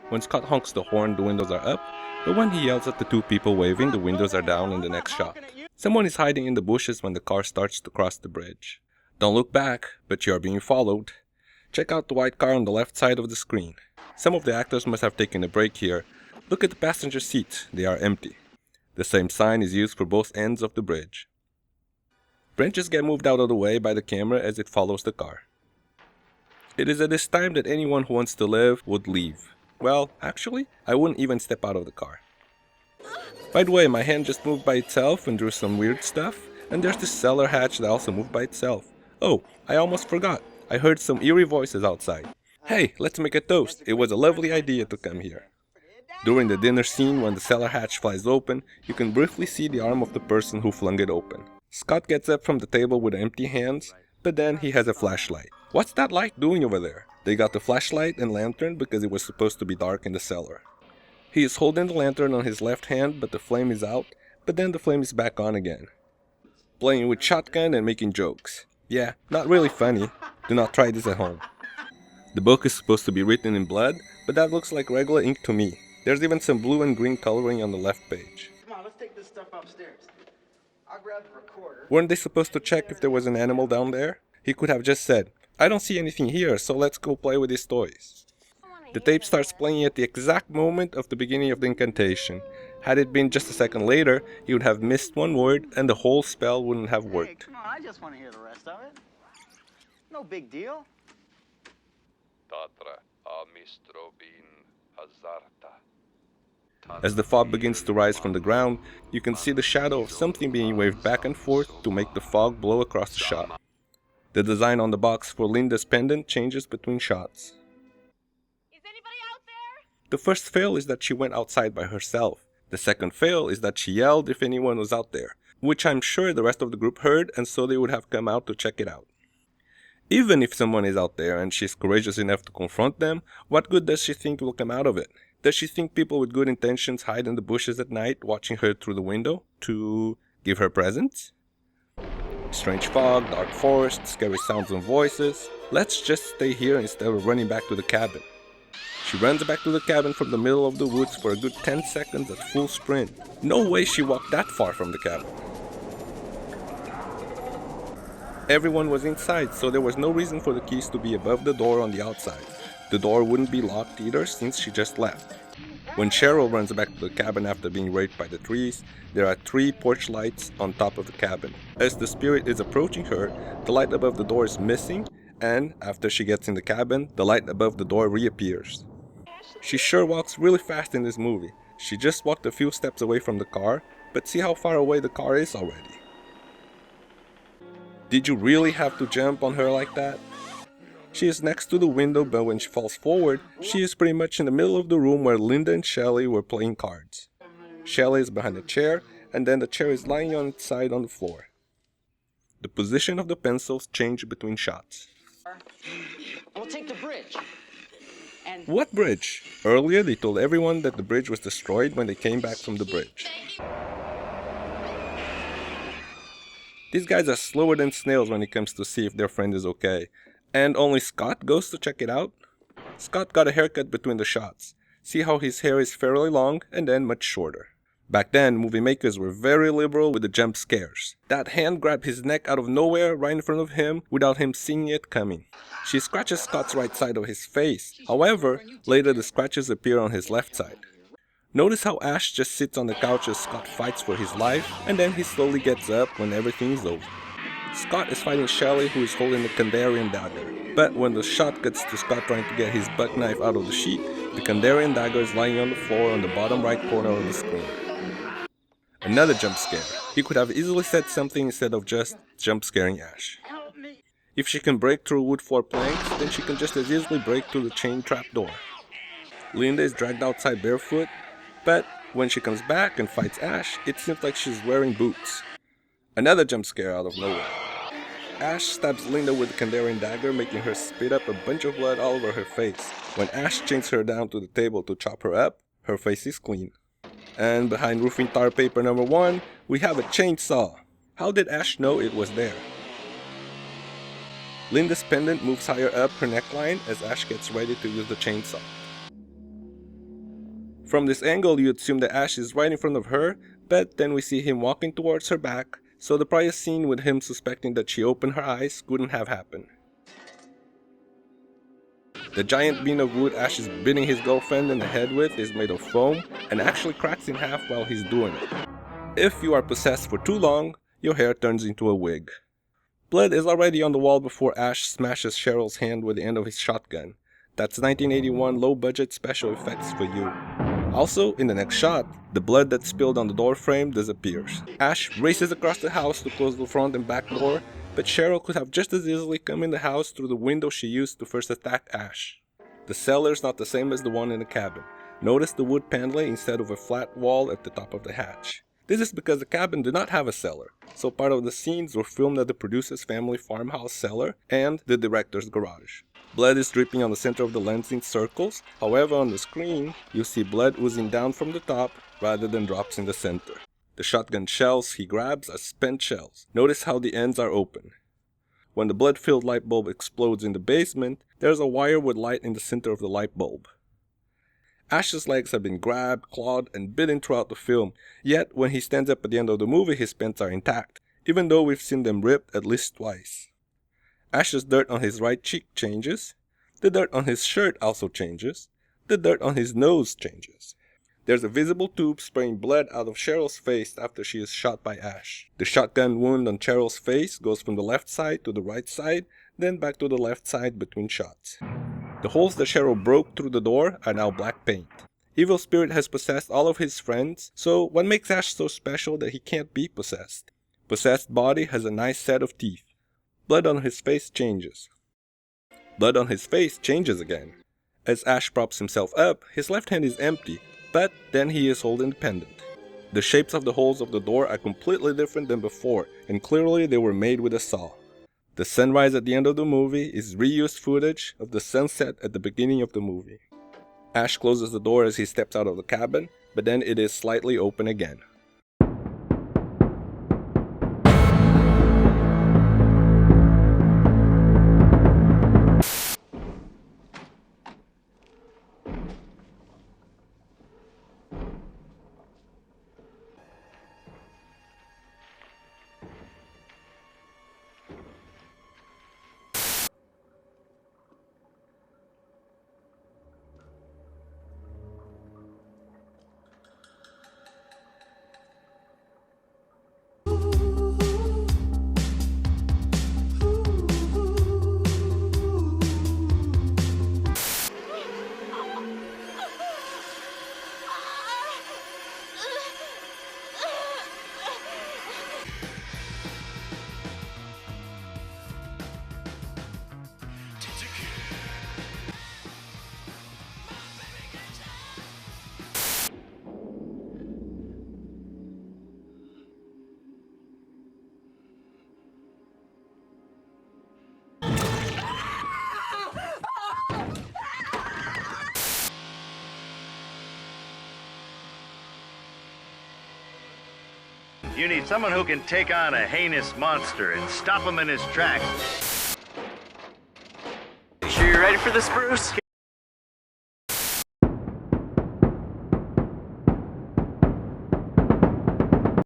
When Scott honks the horn, the windows are up, but when he yells at the two people waving, the windows are down in the next shot. Someone is hiding in the bushes when the car starts to cross the bridge. Don't look back, but you are being followed. Check out the white car on the left side of the screen. Some of the actors must have taken a break here. Look at the passenger seats, they are empty. The same sign is used for both ends of the bridge. Branches get moved out of the way by the camera as it follows the car. It is at this time that anyone who wants to live would leave. Well, actually, I wouldn't even step out of the car. By the way, my hand just moved by itself and drew some weird stuff, and there's this cellar hatch that also moved by itself. Oh, I almost forgot. I heard some eerie voices outside. Hey, let's make a toast. It was a lovely idea to come here. During the dinner scene, when the cellar hatch flies open, you can briefly see the arm of the person who flung it open. Scott gets up from the table with empty hands, but then he has a flashlight. What's that light doing over there? They got the flashlight and lantern because it was supposed to be dark in the cellar. He is holding the lantern on his left hand, but the flame is out, but then the flame is back on again. Playing with shotgun and making jokes. Yeah, not really funny. Do not try this at home. The book is supposed to be written in blood, but that looks like regular ink to me. There's even some blue and green coloring on the left page. Come on, let's take this stuff upstairs. I'll grab the recorder. Weren't they supposed to check if there was an animal down there? He could have just said, I don't see anything here, so let's go play with these toys. The tape starts playing at the exact moment of the beginning of the incantation. Had it been just a second later, he would have missed one word and the whole spell wouldn't have worked. Hey, come on, I just want to hear the rest of it. No big deal. As the fog begins to rise from the ground, you can see the shadow of something being waved back and forth to make the fog blow across the shot. The design on the box for Linda's pendant changes between shots. Is anybody out there? The first fail is that she went outside by herself. The second fail is that she yelled if anyone was out there, which I'm sure the rest of the group heard, and so they would have come out to check it out. Even if someone is out there and she's courageous enough to confront them, what good does she think will come out of it? Does she think people with good intentions hide in the bushes at night watching her through the window to give her presents? Strange fog, dark forest, scary sounds and voices. Let's just stay here instead of running back to the cabin. She runs back to the cabin from the middle of the woods for a good 10 seconds at full sprint. No way she walked that far from the cabin. Everyone was inside, so there was no reason for the keys to be above the door on the outside. The door wouldn't be locked either since she just left. When Cheryl runs back to the cabin after being raped by the trees, there are 3 porch lights on top of the cabin. As the spirit is approaching her, the light above the door is missing, and after she gets in the cabin, the light above the door reappears. She sure walks really fast in this movie. She just walked a few steps away from the car, but see how far away the car is already. Did you really have to jump on her like that? She is next to the window, but when she falls forward, she is pretty much in the middle of the room where Linda and Shelley were playing cards. Shelley is behind a chair, and then the chair is lying on its side on the floor. The position of the pencils change between shots. We'll take the bridge. And What bridge? Earlier they told everyone that the bridge was destroyed when they came back from the bridge. These guys are slower than snails when it comes to see if their friend is okay. And only Scott goes to check it out? Scott got a haircut between the shots. See how his hair is fairly long and then much shorter. Back then, movie makers were very liberal with the jump scares. That hand grabbed his neck out of nowhere right in front of him without him seeing it coming. She scratches Scott's right side of his face. However, later the scratches appear on his left side. Notice how Ash just sits on the couch as Scott fights for his life, and then he slowly gets up when everything is over. Scott is fighting Shelley, who is holding the Kandarian dagger. But when the shot cuts to Scott trying to get his buck knife out of the sheet, the Kandarian dagger is lying on the floor on the bottom right corner of the screen. Another jump scare. He could have easily said something instead of just jump scaring Ash. If she can break through wood floor planks, then she can just as easily break through the chain trap door. Linda is dragged outside barefoot, but when she comes back and fights Ash, it seems like she's wearing boots. Another jump scare out of nowhere. Ash stabs Linda with the Kandarian dagger, making her spit up a bunch of blood all over her face. When Ash chains her down to the table to chop her up, her face is clean. And behind roofing tar paper number 1, we have a chainsaw. How did Ash know it was there? Linda's pendant moves higher up her neckline as Ash gets ready to use the chainsaw. From this angle, you assume that Ash is right in front of her, but then we see him walking towards her back, so the prior scene with him suspecting that she opened her eyes couldn't have happened. The giant beam of wood Ash is beating his girlfriend in the head with is made of foam and actually cracks in half while he's doing it. If you are possessed for too long, your hair turns into a wig. Blood is already on the wall before Ash smashes Cheryl's hand with the end of his shotgun. That's 1981 low-budget special effects for you. Also, in the next shot, the blood that spilled on the door frame disappears. Ash races across the house to close the front and back door, but Cheryl could have just as easily come in the house through the window she used to first attack Ash. The cellar is not the same as the one in the cabin. Notice the wood paneling instead of a flat wall at the top of the hatch. This is because the cabin did not have a cellar, so part of the scenes were filmed at the producer's family farmhouse cellar and the director's garage. Blood is dripping on the center of the lens in circles, however on the screen, you see blood oozing down from the top rather than drops in the center. The shotgun shells he grabs are spent shells. Notice how the ends are open. When the blood-filled light bulb explodes in the basement, there's a wire with light in the center of the light bulb. Ash's legs have been grabbed, clawed, and bitten throughout the film, yet when he stands up at the end of the movie his pants are intact, even though we've seen them ripped at least twice. Ash's dirt on his right cheek changes, the dirt on his shirt also changes, the dirt on his nose changes. There's a visible tube spraying blood out of Cheryl's face after she is shot by Ash. The shotgun wound on Cheryl's face goes from the left side to the right side, then back to the left side between shots. The holes that Cheryl broke through the door are now black paint. Evil Spirit has possessed all of his friends, so what makes Ash so special that he can't be possessed? Possessed body has a nice set of teeth. Blood on his face changes. Blood on his face changes again. As Ash props himself up, his left hand is empty, but then he is holding the pendant. The shapes of the holes of the door are completely different than before, and clearly they were made with a saw. The sunrise at the end of the movie is reused footage of the sunset at the beginning of the movie. Ash closes the door as he steps out of the cabin, but then it is slightly open again. You need someone who can take on a heinous monster and stop him in his tracks. You sure you're ready for this, Bruce?